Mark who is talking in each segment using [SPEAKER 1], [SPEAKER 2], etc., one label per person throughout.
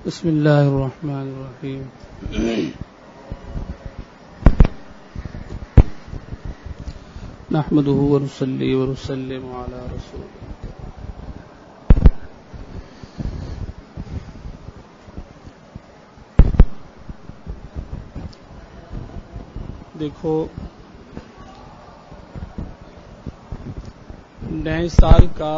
[SPEAKER 1] بسم اللہ الرحمن الرحیم نحمدہ ونصلی ونسلم علی رسول دیکھو نئے سال کا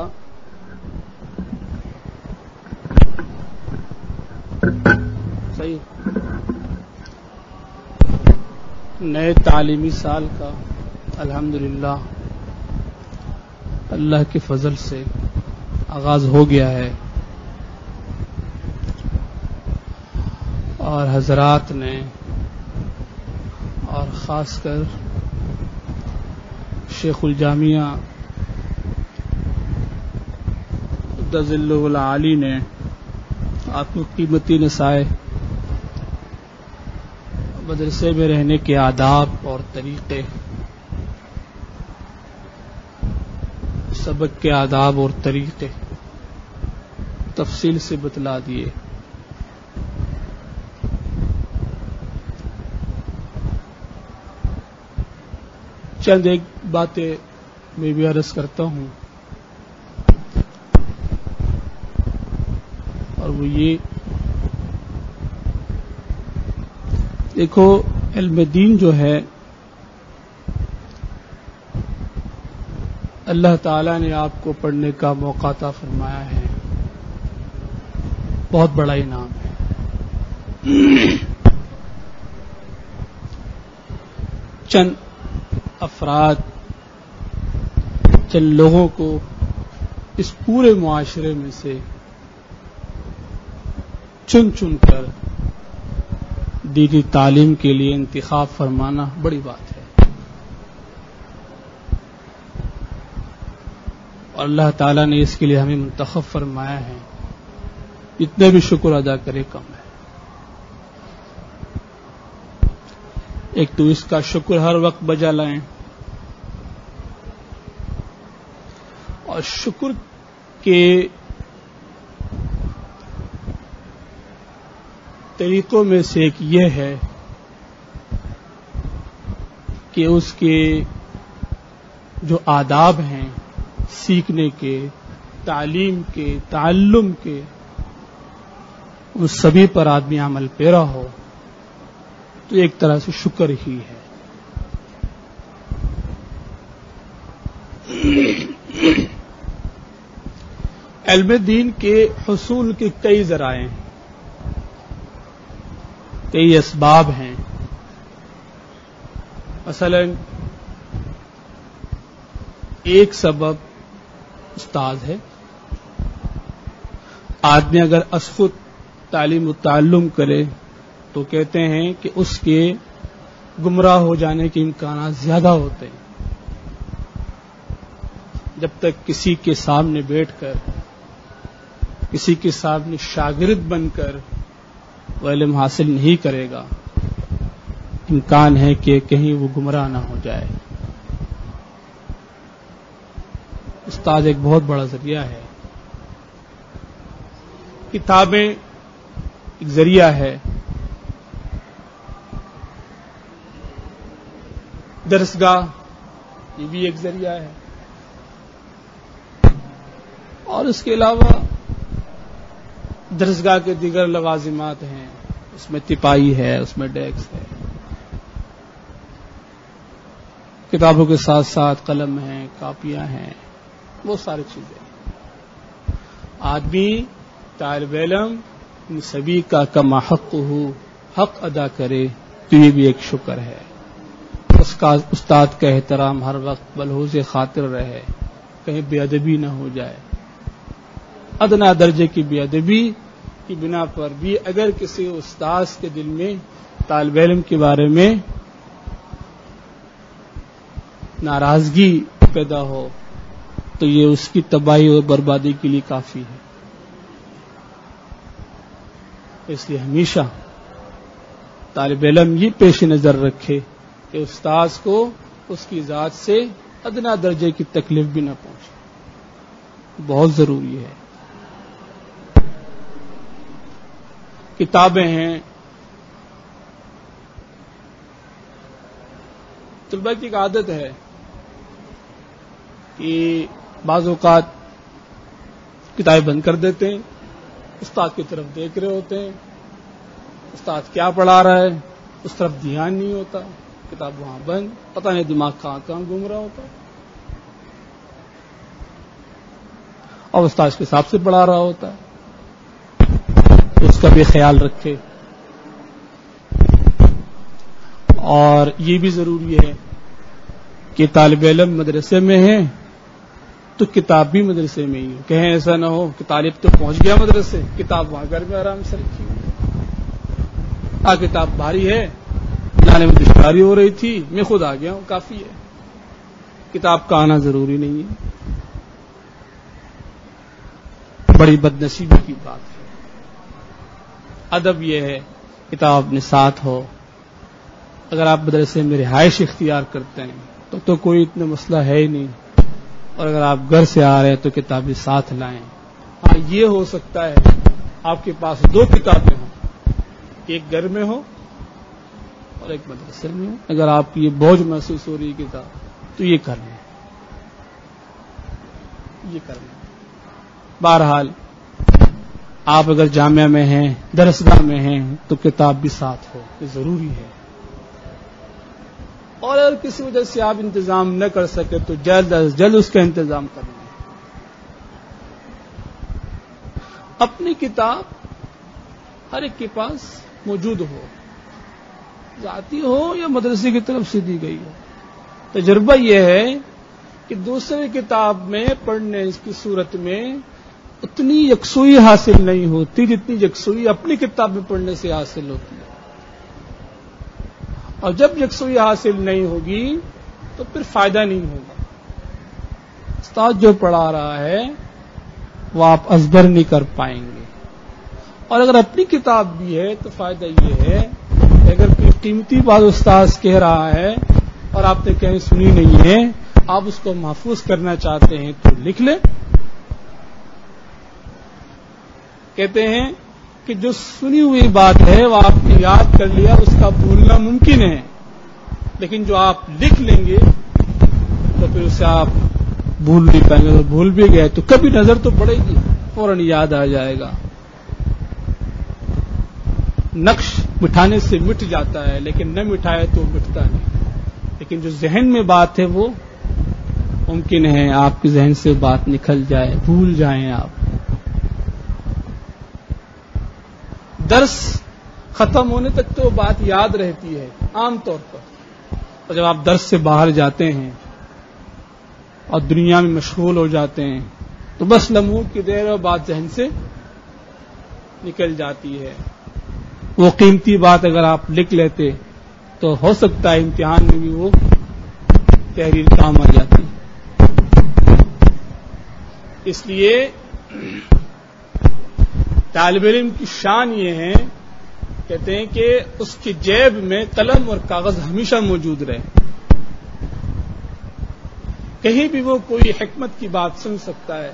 [SPEAKER 1] نئے تعلیمی سال کا الحمدللہ اللہ کے فضل سے آغاز ہو گیا ہے اور حضرات نے اور خاص کر شیخ الجامعہ قدس ذلہ العالی نے آپ کو قیمتی نصائح مدرسے میں رہنے کے آداب اور طریقے، سبق کے آداب اور طریقے تفصیل سے بتلا دیے۔ چند ایک باتیں میں بھی عرض کرتا ہوں، اور وہ یہ دیکھو، علم دین جو ہے اللہ تعالیٰ نے آپ کو پڑھنے کا موقع عطا فرمایا ہے، بہت بڑا انعام ہے۔ چند افراد، چند لوگوں کو اس پورے معاشرے میں سے چن چن کر دینی تعلیم کے لیے انتخاب فرمانا بڑی بات ہے، اور اللہ تعالیٰ نے اس کے لیے ہمیں منتخب فرمایا ہے، اتنے بھی شکر ادا کرے کم ہے۔ ایک تو اس کا شکر ہر وقت بجا لائیں، اور شکر کے طریقوں میں سے ایک یہ ہے کہ اس کے جو آداب ہیں سیکھنے کے، تعلیم کے، تعلم کے، ان سبھی پر آدمی عمل پیرا ہو تو ایک طرح سے شکر ہی ہے۔ علم دین کے حصول کے کئی ذرائع ہیں، کئی اسباب ہیں۔ مثلا ایک سبب استاد ہے۔ آدمی اگر اسخط تعلیم و تعلم کرے تو کہتے ہیں کہ اس کے گمراہ ہو جانے کے امکانات زیادہ ہوتے ہیں۔ جب تک کسی کے سامنے بیٹھ کر، کسی کے سامنے شاگرد بن کر وہ علم حاصل نہیں کرے گا، امکان ہے کہ کہیں وہ گمراہ نہ ہو جائے۔ استاد ایک بہت بڑا ذریعہ ہے، کتابیں ایک ذریعہ ہے، درسگاہ یہ بھی ایک ذریعہ ہے، اور اس کے علاوہ درسگاہ کے دیگر لوازمات ہیں، اس میں تپائی ہے، اس میں ڈیسک ہے، کتابوں کے ساتھ ساتھ قلم ہیں، کاپیاں ہیں، وہ ساری چیزیں۔ آدمی طالب علم ان سبھی کا کما حق ہو، حق ادا کرے تو یہ بھی ایک شکر ہے۔ اس کا استاد کا احترام ہر وقت ملحوظ خاطر رہے، کہیں بے ادبی نہ ہو جائے۔ ادنا درجے کی بے ادبی کی بنا پر بھی اگر کسی استاد کے دل میں طالب علم کے بارے میں ناراضگی پیدا ہو تو یہ اس کی تباہی اور بربادی کے لیے کافی ہے۔ اس لیے ہمیشہ طالب علم یہ پیش نظر رکھے کہ استاذ کو اس کی ذات سے ادنا درجے کی تکلیف بھی نہ پہنچے، بہت ضروری ہے۔ کتابیں ہیں. طلباء کی ایک عادت ہے کہ بعض اوقات کتابیں بند کر دیتے ہیں, استاد کی طرف دیکھ رہے ہوتے ہیں, استاد کیا پڑھا رہا ہے اس طرف دھیان نہیں ہوتا, کتاب وہاں بند, پتہ نہیں دماغ کہاں کہاں گھوم رہا ہوتا, اور استاد اس کے حساب سے پڑھا رہا ہوتا ہے. تو اس کا بھی خیال رکھے. اور یہ بھی ضروری ہے کہ طالب علم مدرسے میں ہے تو کتاب بھی مدرسے میں ہی ہو. کہیں ایسا نہ ہو کہ طالب تو پہنچ گیا مدرسے, کتاب وہاں گھر میں آرام سے رکھی ہوئی, کتاب بھاری ہے, لانے میں دشواری ہو رہی تھی, میں خود آ گیا ہوں, کافی ہے. کتاب کا آنا ضروری نہیں ہے. بڑی بدنصیبی کی بات ہے. ادب یہ ہے کتاب اپنے ساتھ ہو. اگر آپ مدرسے میں رہائش اختیار کرتے ہیں تو کوئی اتنا مسئلہ ہے ہی نہیں, اور اگر آپ گھر سے آ رہے ہیں تو کتابیں ساتھ لائیں. ہاں یہ ہو سکتا ہے آپ کے پاس 2 کتابیں ہوں, ایک گھر میں ہو اور ایک مدرسے میں ہو. اگر آپ کو یہ بوجھ محسوس ہو رہی ہے کتاب تو یہ کر لیں, یہ کر لیں. بہرحال آپ اگر جامعہ میں ہیں, درسگاہ میں ہیں تو کتاب بھی ساتھ ہو, یہ ضروری ہے. اور اگر کسی وجہ سے آپ انتظام نہ کر سکے تو جلد از جلد اس کا انتظام کر لیں. اپنی کتاب ہر ایک کے پاس موجود ہو, ذاتی ہو یا مدرسے کی طرف سے دی گئی ہو. تجربہ یہ ہے کہ دوسرے کتاب میں پڑھنے کی صورت میں اتنی یکسوئی حاصل نہیں ہوتی جتنی یکسوئی اپنی کتاب میں پڑھنے سے حاصل ہوتی ہے. اور جب یکسوئی حاصل نہیں ہوگی تو پھر فائدہ نہیں ہوگا. استاد جو پڑھا رہا ہے وہ آپ ازبر نہیں کر پائیں گے. اور اگر اپنی کتاب بھی ہے تو فائدہ یہ ہے کہ اگر کوئی قیمتی بات استاد کہہ رہا ہے اور آپ نے کہیں سنی نہیں ہے, آپ اس کو محفوظ کرنا چاہتے ہیں تو لکھ لیں. کہتے ہیں کہ جو سنی ہوئی بات ہے وہ آپ نے یاد کر لیا, اس کا بھولنا ممکن ہے, لیکن جو آپ لکھ لیں گے تو پھر اسے آپ بھول نہیں پائیں گے. تو بھول بھی گئے تو کبھی نظر تو پڑے گی, فوراً یاد آ جائے گا. نقش مٹھانے سے مٹ جاتا ہے لیکن نہ مٹھائے تو مٹتا نہیں. لیکن جو ذہن میں بات ہے وہ ممکن ہے آپ کے ذہن سے بات نکل جائے, بھول جائیں آپ. درس ختم ہونے تک تو بات یاد رہتی ہے عام طور پر, اور جب آپ درس سے باہر جاتے ہیں اور دنیا میں مشغول ہو جاتے ہیں تو بس لمحوں کی دیر اور بات ذہن سے نکل جاتی ہے. وہ قیمتی بات اگر آپ لکھ لیتے تو ہو سکتا ہے امتحان میں بھی وہ تحریر کام آ جاتی. اس لیے طالب علم کی شان یہ ہے, کہتے ہیں کہ اس کی جیب میں قلم اور کاغذ ہمیشہ موجود رہے. کہیں بھی وہ کوئی حکمت کی بات سن سکتا ہے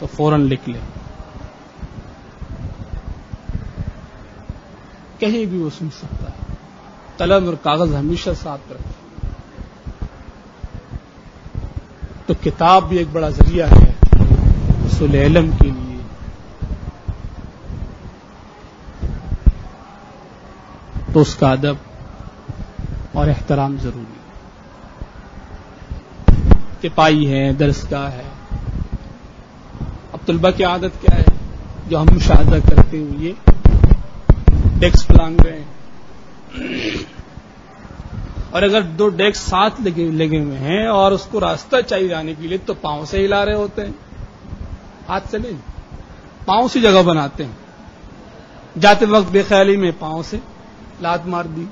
[SPEAKER 1] تو فوراً لکھ لے. کہیں بھی وہ سن سکتا ہے, قلم اور کاغذ ہمیشہ ساتھ رکھے. تو کتاب بھی ایک بڑا ذریعہ ہے حصول علم کے لیے. تو اس کا ادب اور احترام ضروری ہے. تپائی ہے, درسگاہ ہے. اب طلباء کی عادت کیا ہے جو ہم مشاہدہ کرتے ہوئے ڈیسک لانگ رہے ہیں, اور اگر 2 ڈیسک ساتھ لگے ہوئے ہیں اور اس کو راستہ چاہیے جانے کے لیے تو پاؤں سے ہلا رہے ہوتے ہیں, ہاتھ سے نہیں, پاؤں سے جگہ بناتے ہیں. جاتے وقت بے خیالی میں پاؤں سے لات مار دی.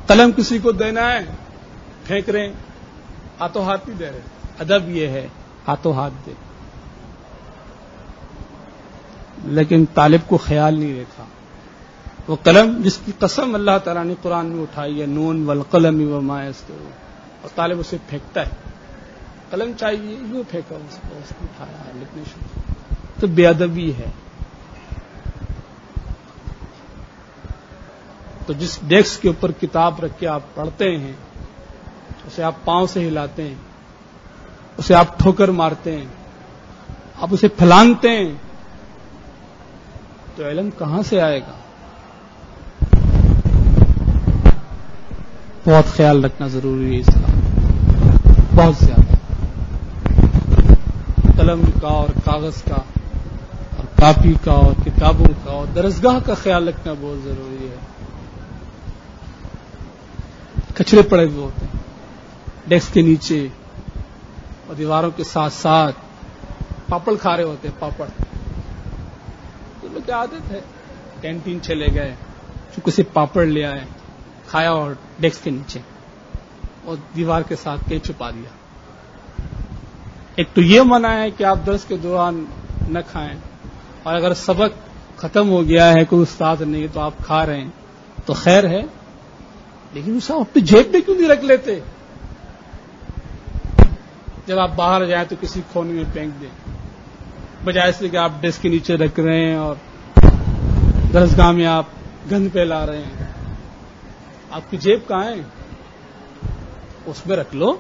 [SPEAKER 1] قلم کسی کو دینا ہے پھینک رہے ہیں, ہاتھوں ہاتھ نہیں دے رہے. ادب یہ ہے ہاتھوں ہاتھ دے. لیکن طالب کو خیال نہیں رہتا. وہ قلم جس کی قسم اللہ تعالیٰ نے قرآن میں اٹھائی ہے, نون والقلم وما یسطرون, اور طالب اسے پھینکتا ہے. قلم چاہیے, یوں پھینکا اس کو اٹھایا, لکھنے شروع. تو بے ادبی ہے. تو جس ڈیسک کے اوپر کتاب رکھ کے آپ پڑھتے ہیں، اسے آپ پاؤں سے ہلاتے ہیں، اسے آپ ٹھوکر مارتے ہیں، آپ اسے پھلانگتے ہیں، تو علم کہاں سے آئے گا؟ بہت خیال رکھنا ضروری ہے اس کا، بہت زیادہ. قلم کا اور کاغذ کا اور کاپی کا اور کتابوں کا اور درسگاہ کا خیال رکھنا بہت ضروری ہے. کچرے پڑے ہوئے ہوتے ہیں ڈیسک کے نیچے اور دیواروں کے ساتھ ساتھ پاپڑ کھا رہے ہوتے ہیں. پاپڑ تو لوگ کی عادت ہے، کینٹین چلے گئے، چونکہ سے پاپڑ لے آئے، کھایا اور ڈیسک کے نیچے اور دیوار کے ساتھ کہیں چھپا دیا. ایک تو یہ منع ہے کہ آپ درس کے دوران نہ کھائیں، اور اگر سبق ختم ہو گیا ہے، کوئی استاد نہیں تو آپ کھا رہے ہیں تو خیر ہے، لیکن اسے اپنی جیب میں کیوں نہیں رکھ لیتے؟ جب آپ باہر جائیں تو کسی کونے میں پھینک دیں، بجائے اس لیے کہ آپ ڈیسک کے نیچے رکھ رہے ہیں اور درسگاہ میں آپ گند پھیلا رہے ہیں. آپ کی جیب کہاں ہے؟ اس میں رکھ لو،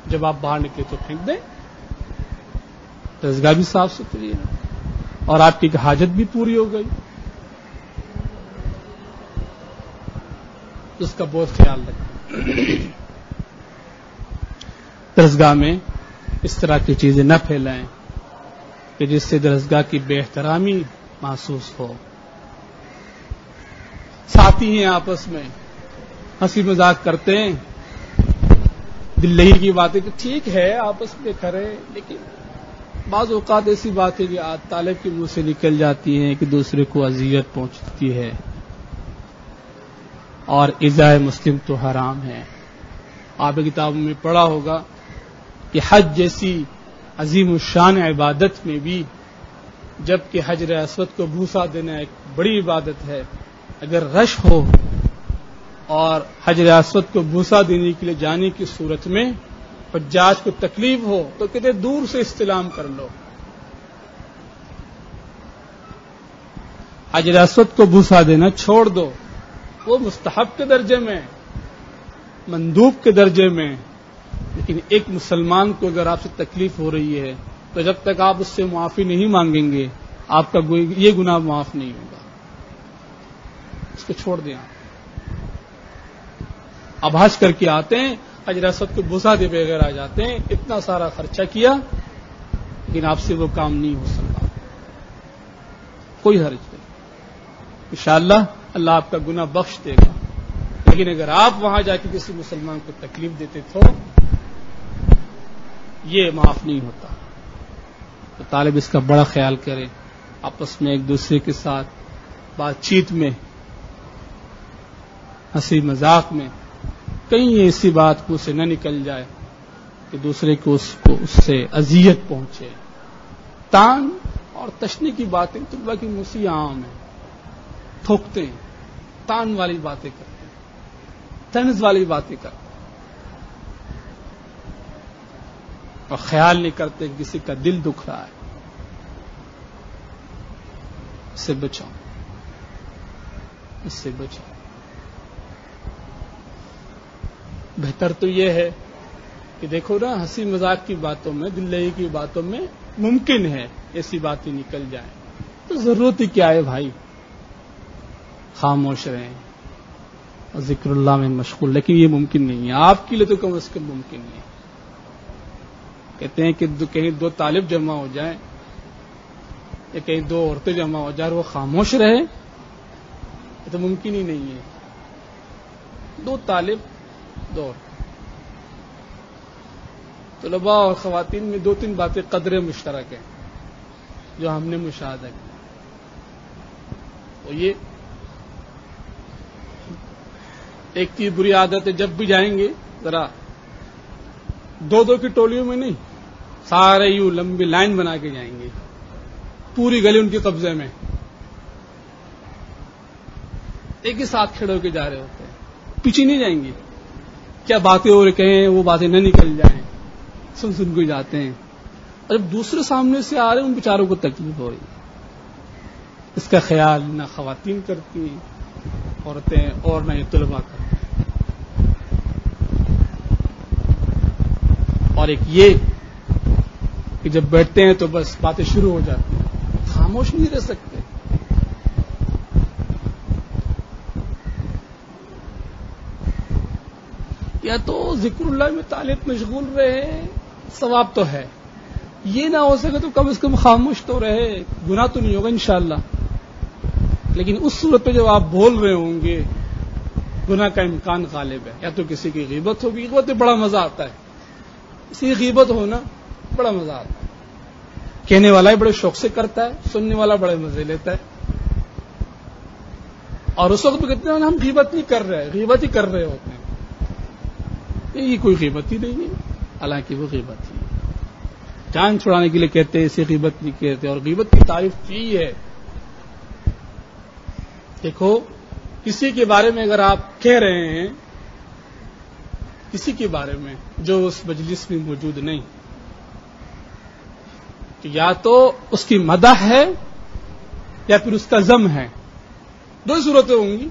[SPEAKER 1] جب آپ باہر نکلے تو پھینک دیں. درسگاہ بھی صاف ستھری ہے اور آپ کی حاجت بھی پوری ہو گئی. اس کا بہت خیال رکھیں. درسگاہ میں اس طرح کی چیزیں نہ پھیلائیں کہ جس سے درسگاہ کی بے احترامی محسوس ہو. ساتھی ہیں آپس میں ہنسی مذاق کرتے ہیں، دل لہی کی باتیں تو ٹھیک ہے آپس میں کریں، لیکن بعض اوقات ایسی بات ہے کہ طالب کے منہ سے نکل جاتی ہیں کہ دوسرے کو اذیت پہنچتی ہے، اور ایذاء مسلم تو حرام ہے. آپ کتابوں میں پڑھا ہوگا کہ حج جیسی عظیم الشان عبادت میں بھی، جبکہ حجر اسود کو بوسا دینا ایک بڑی عبادت ہے، اگر رش ہو اور حجر اسود کو بوسا دینے کے لیے جانے کی صورت میں حجاج کو تکلیف ہو تو کہتے دور سے استلام کر لو. حجر اسود کو بوسا دینا چھوڑ دو، وہ مستحب کے درجے میں، مندوب کے درجے میں، لیکن ایک مسلمان کو اگر آپ سے تکلیف ہو رہی ہے تو جب تک آپ اس سے معافی نہیں مانگیں گے آپ کا یہ گناہ معاف نہیں ہوگا. اس کو چھوڑ دیں. اب حج کر کے آتے ہیں، حجر اسود کو بوسا دے بغیر آ جاتے ہیں، اتنا سارا خرچہ کیا لیکن آپ سے وہ کام نہیں ہو سکا. کوئی حرج نہیں، انشاءاللہ اللہ آپ کا گناہ بخش دے گا. لیکن اگر آپ وہاں جا کے کسی مسلمان کو تکلیف دیتے تو یہ معاف نہیں ہوتا. تو طالب اس کا بڑا خیال کرے، آپس میں ایک دوسرے کے ساتھ بات چیت میں، ہنسی مذاق میں کہیں ایسی بات منہ سے نہ نکل جائے کہ دوسرے کو اس سے اذیت پہنچے. تان اور تشنے کی باتیں طلباء کی مسیح عام ہیں، ٹھوکتے ہیں، تان والی باتیں کرتے ہیں، طنز والی باتیں کرتے ہیں، اور خیال نہیں کرتے کہ کسی کا دل دکھ رہا ہے. اس سے بچاؤ، اس سے بچاؤ. بہتر تو یہ ہے کہ دیکھو نا، ہنسی مذاق کی باتوں میں، دل لگی کی باتوں میں ممکن ہے ایسی باتیں نکل جائیں، تو ضرورت ہی کیا ہے بھائی، خاموش رہیں اور ذکر اللہ میں مشغول. لیکن یہ ممکن نہیں ہے آپ کے لیے، تو کم از کم ممکن نہیں ہے. کہتے ہیں کہ کہیں دو طالب جمع ہو جائیں یا کہیں دو عورتیں جمع ہو جائیں اور وہ خاموش رہے، یہ تو ممکن ہی نہیں ہے. دو طالب، دو عورتیں، طلباء اور خواتین میں دو تین باتیں قدرے مشترک ہیں جو ہم نے مشاہدہ کی. وہ یہ ایک کی بری عادت ہے، جب بھی جائیں گے ذرا دو دو کی ٹولیوں میں نہیں، سارے یوں لمبی لائن بنا کے جائیں گے، پوری گلی ان کے قبضے میں، ایک ہی ساتھ کھڑے ہو کے جا رہے ہوتے ہیں، پیچھے نہیں جائیں گے. کیا باتیں ہو رہی کہیں وہ باتیں نہ نکل جائیں، سن کے جاتے ہیں. اور جب دوسرے سامنے سے آ رہے ہیں ان بیچاروں کو تکلیف ہو رہی ہے. اس کا خیال نہ خواتین کرتی عورتیں اور نہ یہ طلباء کرتے. اور ایک یہ کہ جب بیٹھتے ہیں تو بس باتیں شروع ہو جاتی ہیں, خاموش نہیں رہ سکتے. یا تو ذکر اللہ میں طالب مشغول رہے, ثواب تو ہے, یہ نہ ہو سکے تو کم از کم خاموش تو رہے, گناہ تو نہیں ہوگا انشاءاللہ. لیکن اس صورت پہ جب آپ بول رہے ہوں گے گناہ کا امکان غالب ہے. یا تو کسی کی غیبت ہوگی, غیبت میں بڑا مزہ آتا ہے, کسی کی غیبت ہونا بڑا مزہ آتا ہے. کہنے والا ہی بڑے شوق سے کرتا ہے, سننے والا بڑے مزے لیتا ہے. اور اس وقت بھی کہتے ہیں ہم غیبت نہیں کر رہے, غیبت ہی کر رہے ہوتے ہیں. یہ کوئی غیبت ہی نہیں ہے, حالانکہ وہ غیبت ہی ہے. جان چھڑانے کے لیے کہتے ہیں, اسے غیبت نہیں کہتے. اور غیبت کی تعریف کی ہے. دیکھو, کسی کے بارے میں اگر آپ کہہ رہے ہیں, کسی کے بارے میں جو اس مجلس میں موجود نہیں, تو یا تو اس کی مدح ہے یا پھر اس کا ذم ہے. دو صورتیں ہوں گی,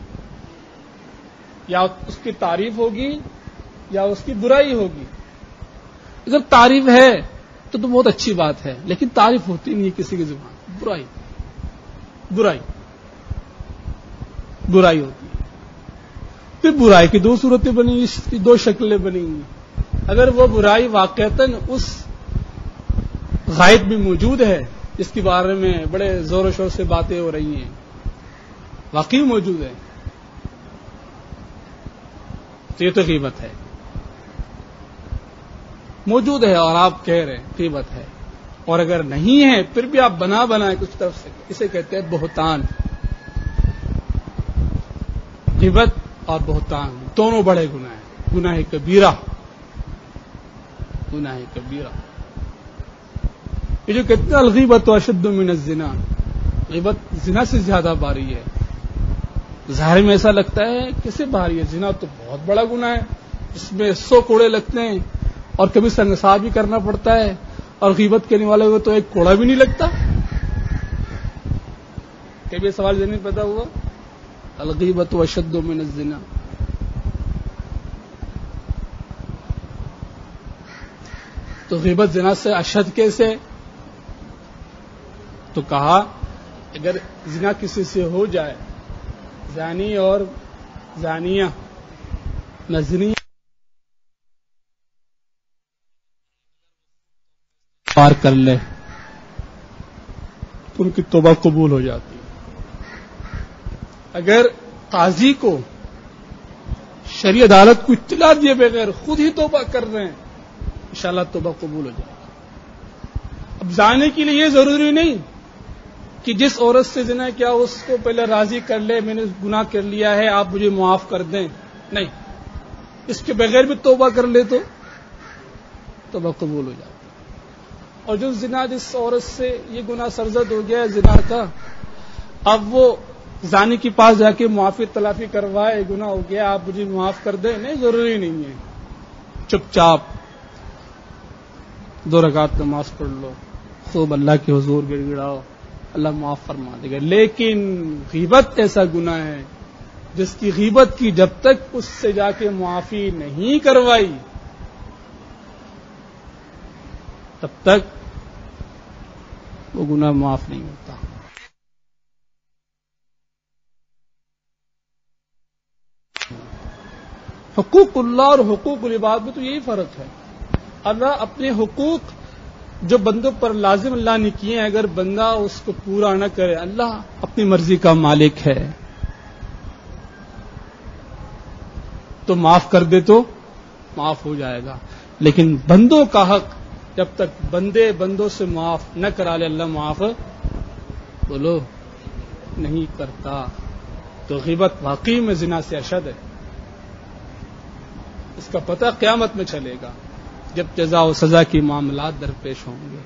[SPEAKER 1] یا اس کی تعریف ہوگی یا اس کی برائی ہوگی. اگر تعریف ہے تو بہت اچھی بات ہے, لیکن تعریف ہوتی نہیں ہے کسی کی زبان. برائی برائی برائی ہوتی ہے. پھر برائی کی دو صورتیں بنیں گی, اس کی دو شکلیں بنیں گی. اگر وہ برائی واقعتاً اس غائب میں موجود ہے جس کے بارے میں بڑے زور و شور سے باتیں ہو رہی ہیں, واقعی موجود ہے, تو یہ تو غیبت ہے. موجود ہے اور آپ کہہ رہے ہیں غیبت ہے. اور اگر نہیں ہے پھر بھی آپ بنا کچھ طرف سے, اسے کہتے ہیں بہتان. غیبت اور بہتان دونوں بڑے گناہ ہیں, گناہ کبیرہ, گناہ کبیرہ. یہ جو کہتے ہیں الغیبت اشد من الزنا, غیبت زنا سے زیادہ باری ہے. ظاہر میں ایسا لگتا ہے کیسے باری ہے, زنا تو بہت بڑا گناہ ہے, اس میں 100 کوڑے لگتے ہیں اور کبھی سنگسار بھی کرنا پڑتا ہے, اور غیبت کرنے والے کو تو ایک کوڑا بھی نہیں لگتا. کبھی سوال ذہن میں پیدا ہوا, الغیبت اشد من الزنا. تو غیبت زنا سے اشد کیسے؟ تو کہا اگر زنا کسی سے ہو جائے, زانی اور زانیہ نزنی پار کر لے تو ان کی توبہ قبول ہو جاتی ہے. اگر قاضی کو شرعی عدالت کو اطلاع دیے بغیر خود ہی توبہ کر رہے ہیں, انشاءاللہ توبہ قبول ہو جائے گی. اب جانے کے لیے یہ ضروری نہیں کہ جس عورت سے زنا کیا اس کو پہلے راضی کر لے, میں نے گناہ کر لیا ہے آپ مجھے معاف کر دیں. نہیں, اس کے بغیر بھی توبہ کر لے تو توبہ قبول ہو جاتی. اور جو زنا, جس عورت سے یہ گناہ سرزد ہو گیا ہے زنا کا, اب وہ زانی کے پاس جا کے معافی تلافی کروائے, گناہ ہو گیا آپ مجھے معاف کر دیں, نہیں, ضروری نہیں ہے. چپ چاپ 2 رکعت نماز پڑھ لو, خوب اللہ کے حضور گڑ گڑاؤ, اللہ معاف فرما دے گا. لیکن غیبت ایسا گناہ ہے جس کی غیبت کی جب تک اس سے جا کے معافی نہیں کروائی تب تک وہ گناہ معاف نہیں ہوتا. حقوق اللہ اور حقوق العباد میں تو یہی فرق ہے. اللہ اپنے حقوق جو بندوں پر لازم اللہ نے کیے ہیں, اگر بندہ اس کو پورا نہ کرے, اللہ اپنی مرضی کا مالک ہے, تو معاف کر دے تو معاف ہو جائے گا. لیکن بندوں کا حق جب تک بندے بندوں سے معاف نہ کرا لے, اللہ معاف بولو نہیں کرتا. تو غیبت واقعی میں زنا سے اشد ہے. اس کا پتہ قیامت میں چلے گا جب جزا و سزا کی معاملات درپیش ہوں گے.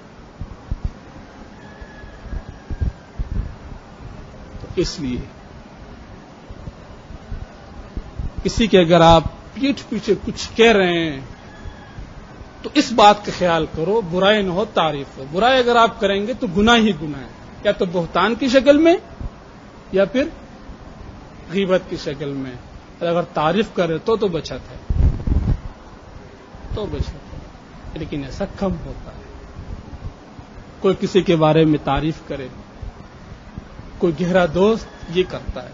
[SPEAKER 1] تو اس لیے کسی کے اگر آپ پیٹھ پیچھے کچھ کہہ رہے ہیں تو اس بات کا خیال کرو، برائی نہ ہو تعریف ہو. برائی اگر آپ کریں گے تو گناہ ہی گناہ ہے، یا تو بہتان کی شکل میں یا پھر غیبت کی شکل میں. اگر تعریف کرے تو بچت ہے، تو بچت ہے. لیکن ایسا کم ہوتا ہے. کوئی کسی کے بارے میں تعریف کرے، کوئی گہرا دوست یہ کرتا ہے،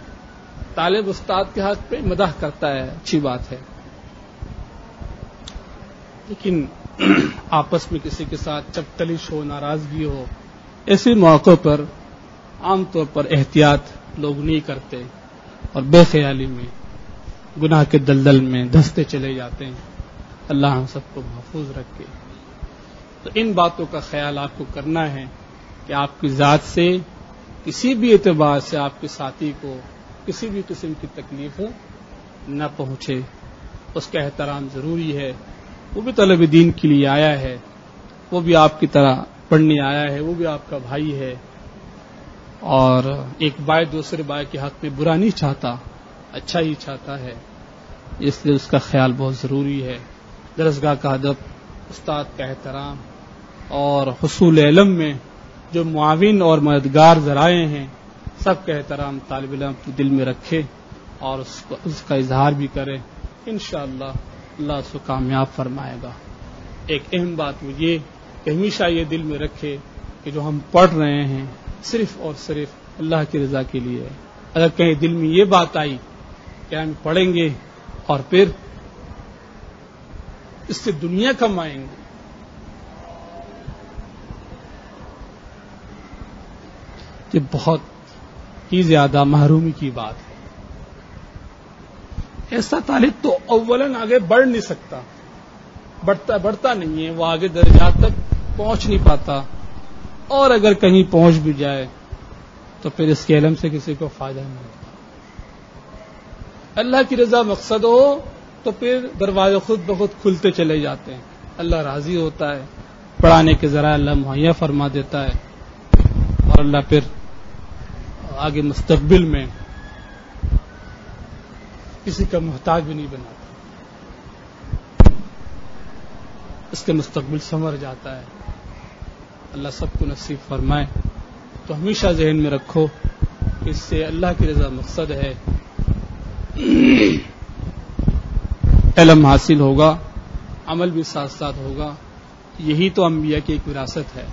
[SPEAKER 1] طالب استاد کے حق پہ مدح کرتا ہے، اچھی بات ہے. لیکن آپس میں کسی کے ساتھ چپتلش ہو، ناراضگی ہو، ایسے موقع پر عام طور پر احتیاط لوگ نہیں کرتے اور بے خیالی میں گناہ کے دلدل میں دھستے چلے جاتے ہیں. اللہ ہم سب کو محفوظ رکھے. تو ان باتوں کا خیال آپ کو کرنا ہے کہ آپ کی ذات سے کسی بھی اعتبار سے آپ کے ساتھی کو کسی بھی قسم کی تکلیف نہ پہنچے. اس کا احترام ضروری ہے. وہ بھی طلب دین کے لیے آیا ہے، وہ بھی آپ کی طرح پڑھنے آیا ہے، وہ بھی آپ کا بھائی ہے، اور ایک بھائی دوسرے بھائی کے حق میں برا نہیں چاہتا، اچھا ہی چاہتا ہے. اس لیے اس کا خیال بہت ضروری ہے. درسگاہ کا ادب، استاد کا احترام، اور حصول علم میں جو معاون اور مددگار ذرائع ہیں سب کا احترام طالب علم اپنے دل میں رکھے اور اس کا اظہار بھی کرے. انشاءاللہ اللہ اس کو کامیاب فرمائے گا. ایک اہم بات وہ یہ کہ ہمیشہ یہ دل میں رکھے کہ جو ہم پڑھ رہے ہیں صرف اور صرف اللہ کی رضا کے لیے ہے. اگر کہیں دل میں یہ بات آئی کہ ہم پڑھیں گے اور پھر اس سے دنیا کمائیں گے، یہ بہت ہی زیادہ محرومی کی بات ہے. ایسا طالب تو اولاً آگے بڑھ نہیں سکتا، بڑھتا نہیں ہے، وہ آگے درجات تک پہنچ نہیں پاتا، اور اگر کہیں پہنچ بھی جائے تو پھر اس کے علم سے کسی کو فائدہ نہیں ہوتا. اللہ کی رضا مقصد ہو تو پھر دروازے خود بخود کھلتے چلے جاتے ہیں. اللہ راضی ہوتا ہے، پڑھانے کے ذرائع اللہ مہیا فرما دیتا ہے، اور اللہ پھر آگے مستقبل میں کسی کا محتاج بھی نہیں بناتا، اس کے مستقبل سنور جاتا ہے. اللہ سب کو نصیب فرمائے. تو ہمیشہ ذہن میں رکھو کہ اس سے اللہ کی رضا مقصد ہے. علم حاصل ہوگا، عمل بھی ساتھ ساتھ ہوگا. یہی تو انبیاء کی ایک وراثت ہے.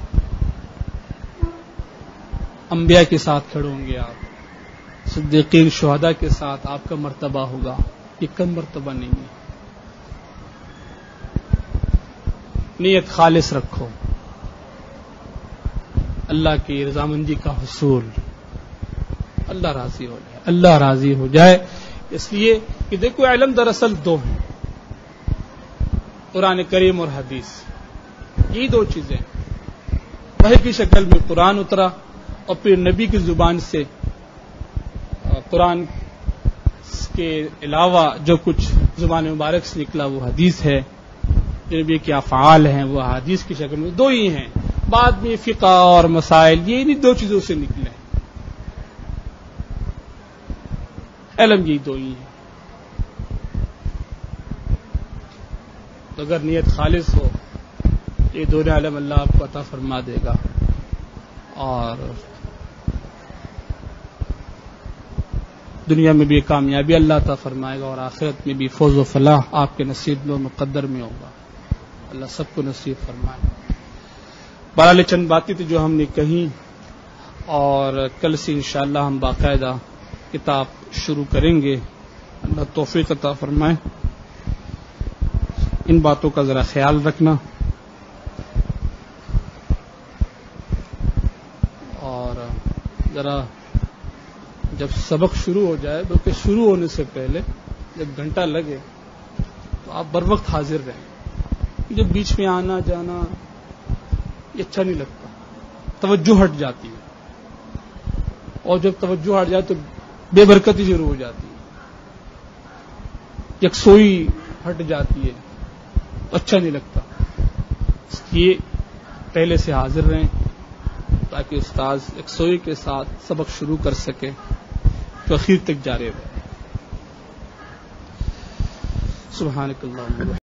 [SPEAKER 1] انبیاء کے ساتھ کھڑے ہوں گے آپ، صدیقین شہداء کے ساتھ آپ کا مرتبہ ہوگا. یہ کم مرتبہ نہیں ہے. نیت خالص رکھو، اللہ کی رضامندی کا حصول، اللہ راضی ہو جائے، اللہ راضی ہو جائے. اس لیے کہ دیکھو علم دراصل دو ہیں، قرآن کریم اور حدیث. یہی دو چیزیں. وحی کی شکل میں قرآن اترا اور پھر نبی کی زبان سے قرآن کے علاوہ جو کچھ زبان مبارک سے نکلا وہ حدیث ہے. جو نبی کے افعال ہیں وہ حدیث کی شکل میں دو ہی ہیں. بعد میں فقہ اور مسائل یہ انہی دو چیزوں سے نکلے. علم یہی دو ہی ہیں. تو اگر نیت خالص ہو یہ دونوں علم اللہ آپ کو عطا فرما دے گا، اور دنیا میں بھی کامیابی اللہ عطا فرمائے گا، اور آخرت میں بھی فوز و فلاح آپ کے نصیب میں مقدر میں ہوگا. اللہ سب کو نصیب فرمائے. بہرحال چند باتیں تھی جو ہم نے کہیں، اور کل سے انشاءاللہ ہم باقاعدہ کتاب شروع کریں گے. اللہ توفیق عطا فرمائے. ان باتوں کا ذرا خیال رکھنا، اور ذرا جب سبق شروع ہو جائے بلکہ شروع ہونے سے پہلے جب گھنٹہ لگے تو آپ بر وقت حاضر رہیں. جب بیچ میں آنا جانا یہ اچھا نہیں لگتا، توجہ ہٹ جاتی ہے، اور جب توجہ ہٹ جائے تو بے برکتی شروع ہو جاتی ہے، یکسوئی ہٹ جاتی ہے، اچھا نہیں لگتا. اس لیے پہلے سے حاضر رہیں تاکہ استاذ یکسوئی کے ساتھ سبق شروع کر سکے تو اخیر تک جاری رہے. سبحانک اللہم